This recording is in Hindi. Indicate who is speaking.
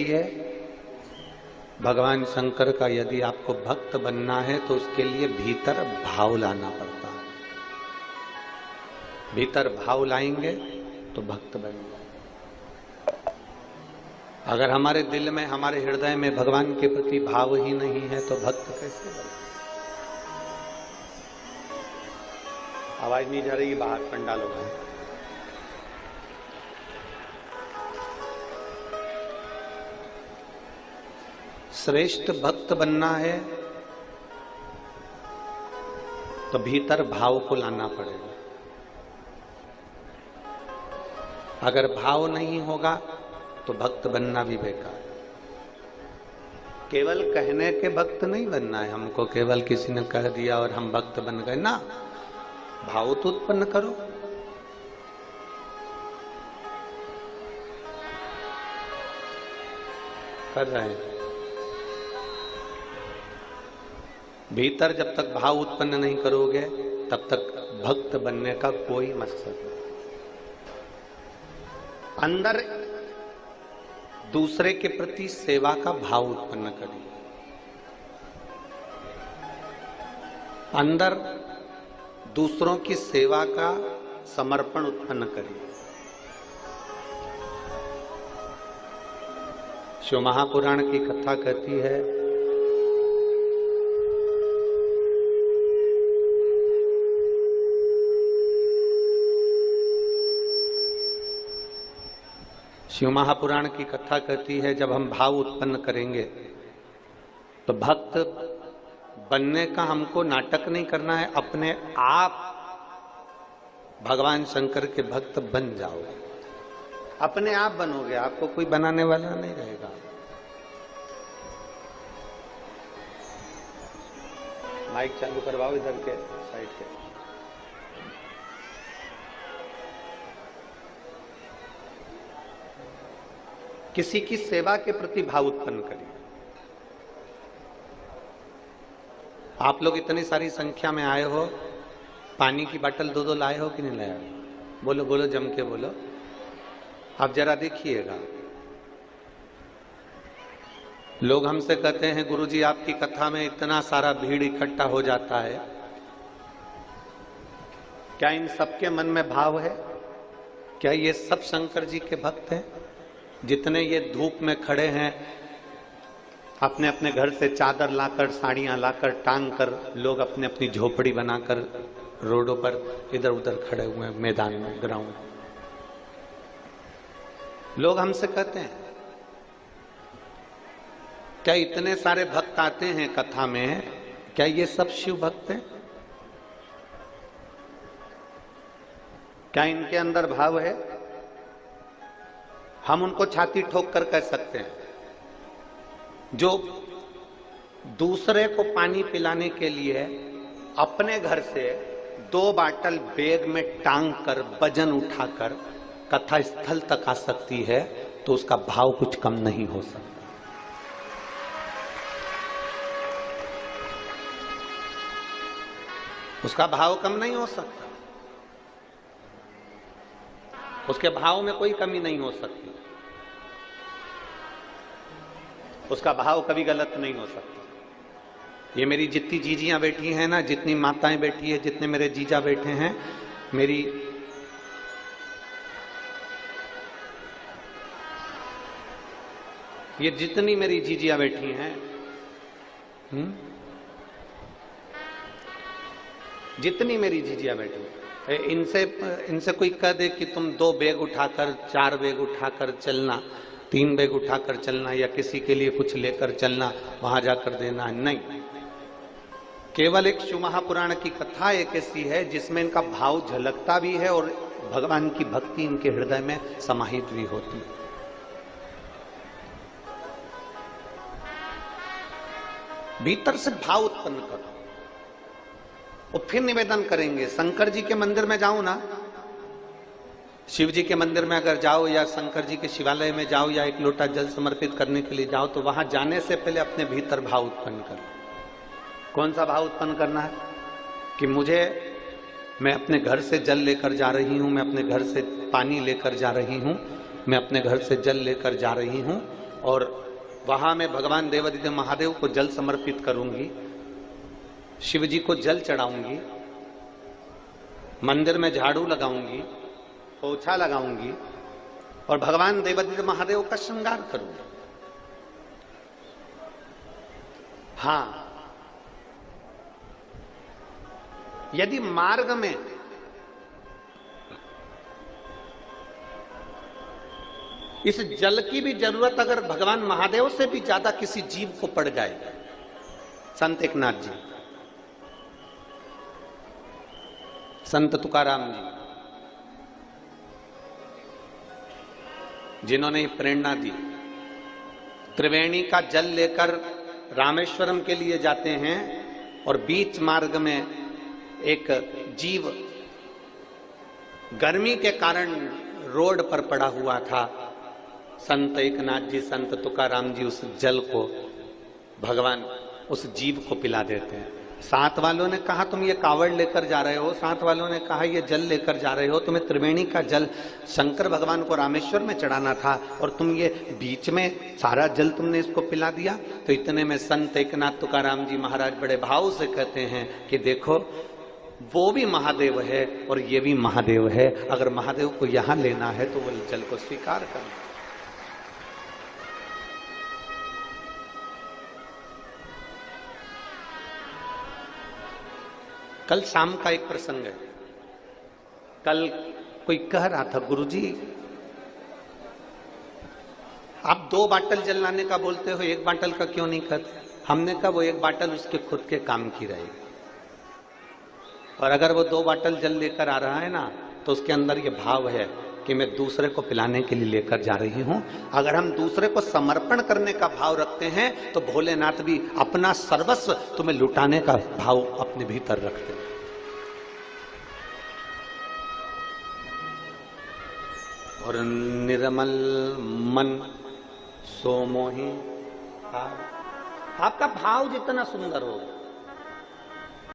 Speaker 1: है भगवान शंकर का यदि आपको भक्त बनना है तो उसके लिए भीतर भाव लाना पड़ता है। भीतर भाव लाएंगे तो भक्त बन जाएंगे। अगर हमारे दिल में, हमारे हृदय में भगवान के प्रति भाव ही नहीं है तो भक्त कैसे बने? आवाज नहीं जा रही, बाहर पंडाल हो गए। श्रेष्ठ भक्त बनना है तो भीतर भाव को लाना पड़ेगा। अगर भाव नहीं होगा तो भक्त बनना भी बेकार। केवल कहने के भक्त नहीं बनना है हमको, केवल किसी ने कह दिया और हम भक्त बन गए ना। भाव तो उत्पन्न करो। कर रहे हैं। भीतर जब तक भाव उत्पन्न नहीं करोगे तब तक भक्त बनने का कोई मकसद नहीं। अंदर दूसरे के प्रति सेवा का भाव उत्पन्न करिए। अंदर दूसरों की सेवा का समर्पण उत्पन्न करिए। शिव महापुराण की कथा कहती है शिव महापुराण की कथा कहती है जब हम भाव उत्पन्न करेंगे तो भक्त बनने का हमको नाटक नहीं करना है, अपने आप भगवान शंकर के भक्त बन जाओगे। अपने आप बनोगे, आपको कोई बनाने वाला नहीं रहेगा। माइक चालू करवाओ इधर के साइड के। किसी की सेवा के प्रति भाव उत्पन्न करिए। आप लोग इतनी सारी संख्या में आए हो, पानी की बोतल दो लाए हो कि नहीं लाए हो? बोलो बोलो, जम के बोलो। आप जरा देखिएगा। लोग हमसे कहते हैं गुरुजी आपकी कथा में इतना सारा भीड़ इकट्ठा हो जाता है, क्या इन सबके मन में भाव है? क्या ये सब शंकर जी के भक्त हैं? जितने ये धूप में खड़े हैं, अपने अपने घर से चादर लाकर, साड़ियां लाकर, टांग कर, लोग अपने अपनी झोपड़ी बनाकर रोडों पर इधर उधर खड़े हुए हैं, मैदान में, ग्राउंड। लोग हमसे कहते हैं क्या इतने सारे भक्त आते हैं कथा में, क्या ये सब शिव भक्त हैं? क्या इनके अंदर भाव है? हम उनको छाती ठोक कर कह सकते हैं जो दूसरे को पानी पिलाने के लिए अपने घर से 2 बाटल बैग में टांग कर, वजन उठाकर कथा स्थल तक आ सकती है तो उसका भाव कुछ कम नहीं हो सकता। उसका भाव कम नहीं हो सकता। उसके भाव में कोई कमी नहीं हो सकती। उसका भाव कभी गलत नहीं हो सकता। ये मेरी जितनी जीजियां बैठी हैं ना, जितनी माताएं बैठी है, जितने मेरे जीजा बैठे हैं, मेरी ये जितनी मेरी जीजियां बैठी हैं, जितनी मेरी जीजियां बैठी हैं, इनसे कोई कह दे कि तुम 2 बैग उठाकर, 4 बैग उठाकर चलना, 3 बैग उठाकर चलना, या किसी के लिए कुछ लेकर चलना, वहां जाकर देना, नहीं। केवल एक शिव महापुराण की कथा एक ऐसी है जिसमें इनका भाव झलकता भी है और भगवान की भक्ति इनके हृदय में समाहित भी होती है। भीतर से भाव उत्पन्न करो और फिर निवेदन करेंगे। शंकर जी के मंदिर में जाओ ना, शिव जी के मंदिर में अगर जाओ या शंकर जी के शिवालय में जाओ या एक लोटा जल समर्पित करने के लिए जाओ तो वहां जाने से पहले अपने भीतर भाव उत्पन्न करो। कौन सा भाव उत्पन्न करना है? कि मैं अपने घर से जल लेकर जा रही हूं, मैं अपने घर से पानी लेकर जा रही हूं, मैं अपने घर से जल लेकर जा रही हूं और वहां मैं भगवान देवादिदेव महादेव को जल समर्पित करूंगी, शिव जी को जल चढ़ाऊंगी, मंदिर में झाड़ू लगाऊंगी, पोछा लगाऊंगी और भगवान देवादिदेव महादेव का श्रृंगार करूंगी। हाँ, यदि मार्ग में इस जल की भी जरूरत अगर भगवान महादेव से भी ज्यादा किसी जीव को पड़ जाए, संत एकनाथ जी, संत तुकाराम जी, जिन्होंने प्रेरणा दी, त्रिवेणी का जल लेकर रामेश्वरम के लिए जाते हैं और बीच मार्ग में एक जीव गर्मी के कारण रोड पर पड़ा हुआ था। संत एकनाथ जी, संत तुकाराम जी उस जल को भगवान उस जीव को पिला देते हैं। साथ वालों ने कहा तुम ये कावड़ लेकर जा रहे हो, साथ वालों ने कहा ये जल लेकर जा रहे हो, तुम्हें त्रिवेणी का जल शंकर भगवान को रामेश्वर में चढ़ाना था और तुम ये बीच में सारा जल तुमने इसको पिला दिया। तो इतने में संत एकनाथ तुकाराम जी महाराज बड़े भाव से कहते हैं कि देखो, वो भी महादेव है और ये भी महादेव है, अगर महादेव को यहां लेना है तो वो जल को स्वीकार करना। कल शाम का एक प्रसंग है। कल कोई कह रहा था, गुरुजी आप 2 बाटल जल लाने का बोलते हो, 1 बाटल का क्यों नहीं करते? हमने कहा वो 1 बाटल उसके खुद के काम की रहेगी, और अगर वो 2 बाटल जल लेकर आ रहा है ना तो उसके अंदर ये भाव है कि मैं दूसरे को पिलाने के लिए लेकर जा रही हूं। अगर हम दूसरे को समर्पण करने का भाव रखते हैं तो भोलेनाथ भी अपना सर्वस्व तुम्हें लुटाने का भाव अपने भीतर रखते हैं। और निर्मल मन सो मोहि, आपका भाव जितना सुंदर होगा,